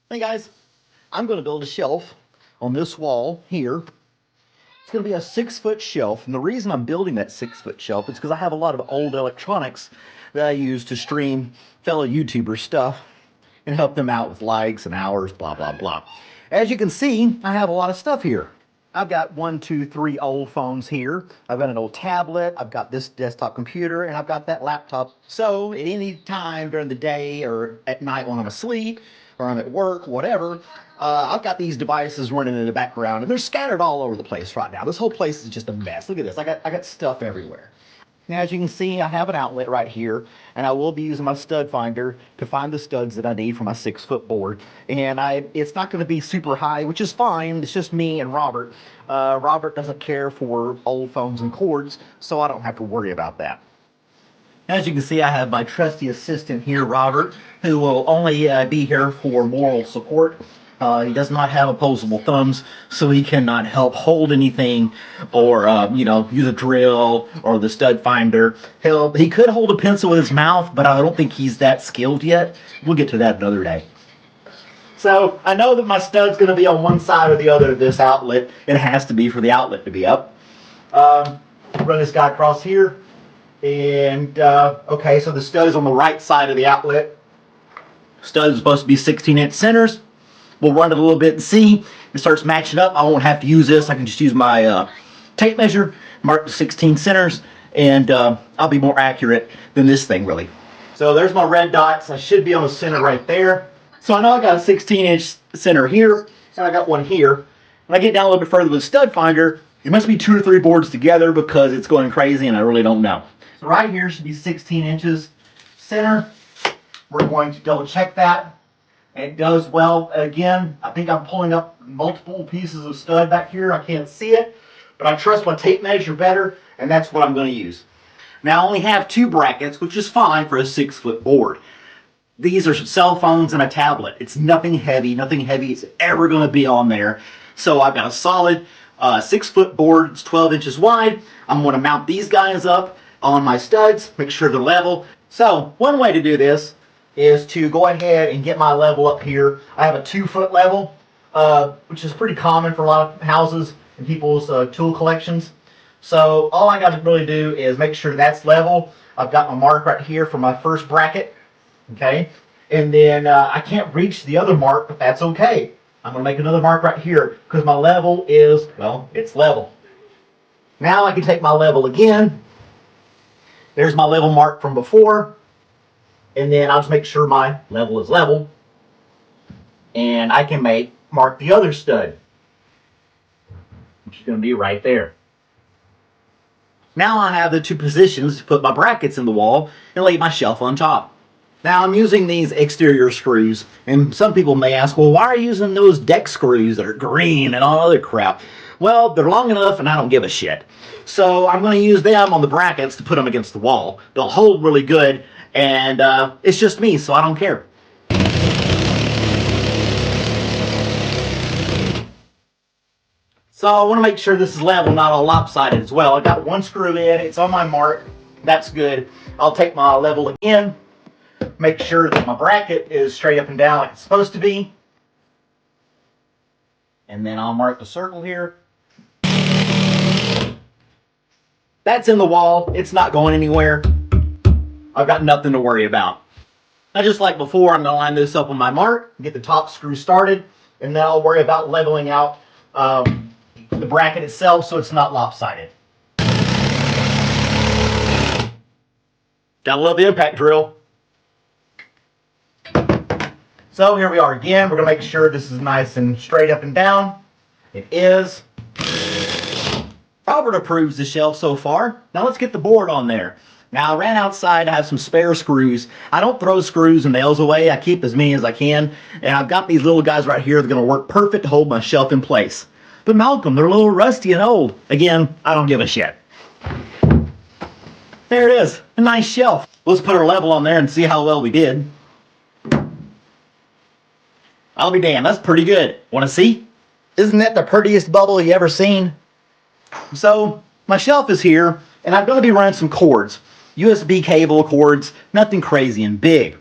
Hey guys, I'm going to build a shelf on this wall here. It's going to be a 6-foot shelf, and the reason I'm building that 6-foot shelf is because I have a lot of old electronics that I use to stream fellow YouTubers stuff and help them out with likes and hours, blah blah blah. As you can see, I have a lot of stuff here. I've got 1, 2, 3 old phones here. I've got an old tablet. I've got this desktop computer, and I've got that laptop. So at any time during the day or at night when I'm asleep or I'm at work, whatever, I've got these devices running in the background, and they're scattered all over the place right now. This whole place is just a mess. Look at this. I got stuff everywhere. Now, as you can see, I have an outlet right here, and I will be using my stud finder to find the studs that I need for my 6-foot board. And it's not going to be super high, which is fine. It's just me and Robert. Robert doesn't care for old phones and cords, so I don't have to worry about that. As you can see, I have my trusty assistant here, Robert, who will only be here for moral support. He does not have opposable thumbs, so he cannot help hold anything or, use a drill or the stud finder. He could hold a pencil with his mouth, but I don't think he's that skilled yet. We'll get to that another day. So I know that my stud's going to be on one side or the other of this outlet. It has to be for the outlet to be up. Run this guy across here. And, okay, so the stud is on the right side of the outlet. Stud is supposed to be 16-inch centers. We'll run it a little bit and see. It starts matching up. I won't have to use this. I can just use my tape measure, mark the 16 centers, and I'll be more accurate than this thing, really. So there's my red dots. I should be on the center right there. So I know I got a 16-inch center here, and I got one here. When I get down a little bit further with the stud finder, it must be 2 or 3 boards together because it's going crazy, and I really don't know. So right here should be 16 inches center. We're going to double check that. It does well. Again, I think I'm pulling up multiple pieces of stud back here. I can't see it, but I trust my tape measure better, and that's what I'm going to use. Now, I only have 2 brackets, which is fine for a 6-foot board. These are cell phones and a tablet. It's nothing heavy. Nothing heavy is ever going to be on there. So I've got a solid 6-foot board. It's 12 inches wide. I'm going to mount these guys up on my studs, make sure they're level. So one way to do this is to go ahead and get my level up here. I have a 2-foot level, which is pretty common for a lot of houses and people's tool collections. So all I got to really do is make sure that's level. I've got my mark right here for my first bracket, okay? And then I can't reach the other mark, but that's okay. I'm going to make another mark right here because my level is, well, it's level. Now I can take my level again. There's my level mark from before. And then I'll just make sure my level is level. And I can mark the other stud, which is going to be right there. Now I have the 2 positions to put my brackets in the wall and lay my shelf on top. Now I'm using these exterior screws, and some people may ask, well, why are you using those deck screws that are green and all other crap? Well, they're long enough and I don't give a shit. So I'm going to use them on the brackets to put them against the wall. They'll hold really good, and it's just me, so I don't care. So I want to make sure this is level, not all lopsided as well. I got 1 screw in, it's on my mark, that's good. I'll take my level again, make sure that my bracket is straight up and down like it's supposed to be. And then I'll mark the circle here. That's in the wall, it's not going anywhere. I've got nothing to worry about. Now, just like before, I'm going to line this up on my mark, get the top screw started, and then I'll worry about leveling out the bracket itself so it's not lopsided. Gotta love the impact drill. So here we are again. We're going to make sure this is nice and straight up and down. It is. Robert approves the shelf so far. Now let's get the board on there. Now I ran outside, I have some spare screws. I don't throw screws and nails away, I keep as many as I can. And I've got these little guys right here that are going to work perfect to hold my shelf in place. But Malcolm, they're a little rusty and old. Again, I don't give a shit. There it is, a nice shelf. Let's put our level on there and see how well we did. I'll be damned, that's pretty good. Want to see? Isn't that the prettiest bubble you ever seen? So my shelf is here, and I'm going to be running some cords. USB cable cords, nothing crazy and big.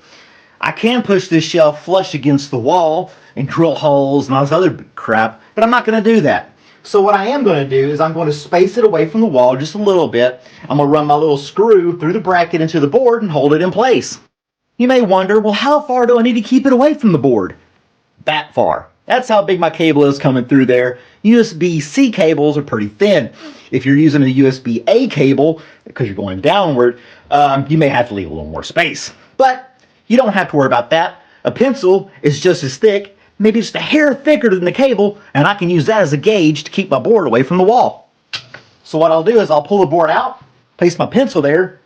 I can push this shelf flush against the wall and drill holes and all this other crap, but I'm not going to do that. So what I am going to do is I'm going to space it away from the wall just a little bit. I'm going to run my little screw through the bracket into the board and hold it in place. You may wonder, well, how far do I need to keep it away from the board? That far. That's how big my cable is coming through there. USB-C cables are pretty thin. If you're using a USB-A cable, because you're going downward, you may have to leave a little more space. But you don't have to worry about that. A pencil is just as thick, maybe just a hair thicker than the cable, and I can use that as a gauge to keep my board away from the wall. So what I'll do is I'll pull the board out, place my pencil there,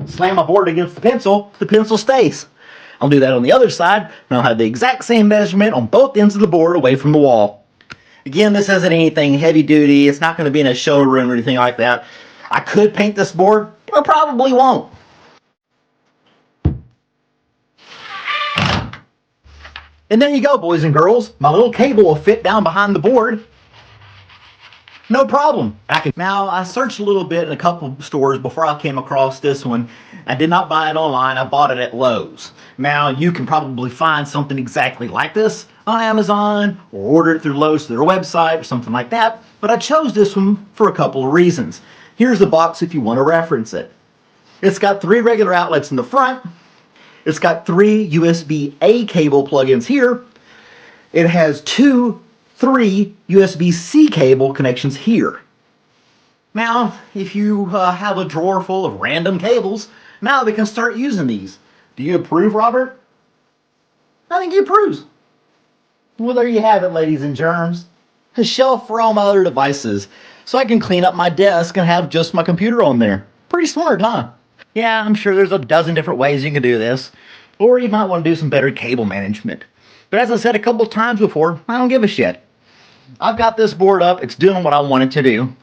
slam my board against the pencil stays. I'll do that on the other side, and I'll have the exact same measurement on both ends of the board away from the wall. Again, this isn't anything heavy duty. It's not going to be in a showroom or anything like that. I could paint this board, but I probably won't. And there you go, boys and girls. My little cable will fit down behind the board. No problem. Now, I searched a little bit in a couple of stores before I came across this one. I did not buy it online. I bought it at Lowe's. Now, you can probably find something exactly like this on Amazon or order it through Lowe's through their website or something like that. But I chose this one for a couple of reasons. Here's the box if you want to reference it. It's got 3 regular outlets in the front. It's got 3 USB-A cable plugins here. It has 3 USB-C cable connections here. Now, if you have a drawer full of random cables, now they can start using these. Do you approve, Robert? I think he approves. Well, there you have it, ladies and germs. A shelf for all my other devices, so I can clean up my desk and have just my computer on there. Pretty smart, huh? Yeah, I'm sure there's a dozen different ways you can do this. Or you might want to do some better cable management. But as I said a couple times before, I don't give a shit. I've got this board up. It's doing what I want it to do.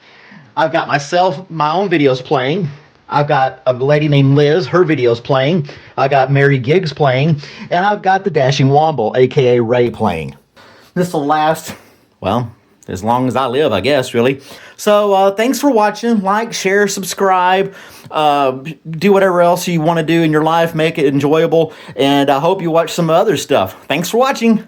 I've got my own videos playing. I've got a lady named Liz, her videos playing. I got Mary Giggs playing. And I've got the Dashing Womble, aka Ray, playing. This will last, well, as long as I live, I guess, really. So thanks for watching. Like, share, subscribe. Do whatever else you want to do in your life. Make it enjoyable. And I hope you watch some other stuff. Thanks for watching.